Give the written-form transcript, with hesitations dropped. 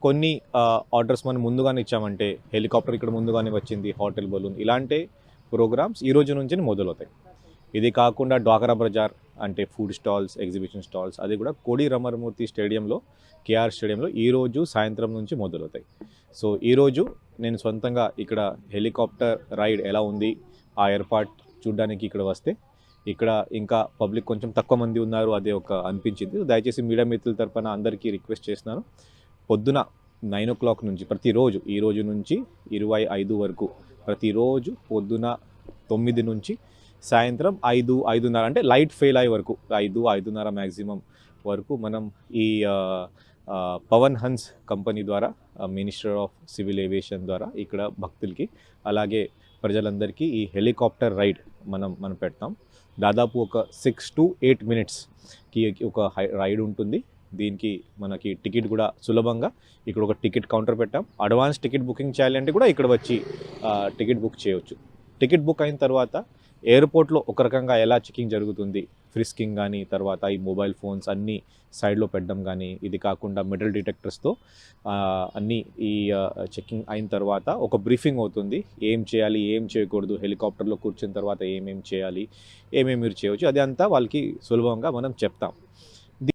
కొన్ని ఆర్డర్స్ మనం ముందుగానే ఇచ్చామంటే హెలికాప్టర్ ఇక్కడ ముందుగానే వచ్చింది, హోటల్ బలూన్ ఇలాంటి ప్రోగ్రామ్స్ ఈ రోజు నుంచి మొదలవుతాయి. ఇది కాకుండా డ్వాకరా బజార్ అంటే ఫుడ్ స్టాల్స్, ఎగ్జిబిషన్ స్టాల్స్ అది కూడా కోడి రామమూర్తి స్టేడియంలో, కేఆర్ స్టేడియంలో ఈరోజు సాయంత్రం నుంచి మొదలవుతాయి. సో ఈరోజు నేను సొంతంగా ఇక్కడ హెలికాప్టర్ రైడ్ ఎలా ఉంది ఆ ఏర్పాటు చూడడానికి ఇక్కడ వస్తే, ఇక్కడ ఇంకా పబ్లిక్ కొంచెం తక్కువ మంది ఉన్నారు అదే ఒక అనిపించింది. దయచేసి మీడియా మిత్రుల తరపున అందరికీ రిక్వెస్ట్ చేస్తున్నాను, పొద్దున 9 o'clock నుంచి ప్రతిరోజు ఈ రోజు నుంచి 25 వరకు ప్రతిరోజు పొద్దున 9 నుంచి సాయంత్రం 5-5:30 అంటే లైట్ ఫెయిల్ అయ్యే వరకు 5-5:30 మ్యాక్సిమం వరకు మనం ఈ పవన్ హన్స్ కంపెనీ ద్వారా, మినిస్టర్ ఆఫ్ సివిల్ ఏవియేషన్ ద్వారా ఇక్కడ భక్తులకి అలాగే ప్రజలందరికీ ఈ హెలికాప్టర్ రైడ్ మనం పెడతాం. దాదాపు ఒక 6 to 8 minutesకి ఒక రైడ్ ఉంటుంది. దీనికి మనకి టికెట్ కూడా సులభంగా ఇక్కడ ఒక టికెట్ కౌంటర్ పెట్టాం. అడ్వాన్స్ టికెట్ బుకింగ్ చేయాలంటే కూడా ఇక్కడ వచ్చి టికెట్ బుక్ చేయవచ్చు. టికెట్ బుక్ అయిన తర్వాత ఎయిర్పోర్ట్లో ఒక రకంగా ఎలా చెకింగ్ జరుగుతుంది, ఫ్రిస్కింగ్ కానీ, తర్వాత ఈ మొబైల్ ఫోన్స్ అన్నీ సైడ్లో పెట్టడం కానీ, ఇది కాకుండా మెటల్ డిటెక్టర్స్తో అన్నీ ఈ చెకింగ్ అయిన తర్వాత ఒక బ్రీఫింగ్ అవుతుంది, ఏం చేయాలి ఏం చేయకూడదు, హెలికాప్టర్లో కూర్చున్న తర్వాత ఏమేమి చేయాలి, ఏమేమి మీరు చేయవచ్చు, అది అంతా వాళ్ళకి సులభంగా మనం చెప్తాం.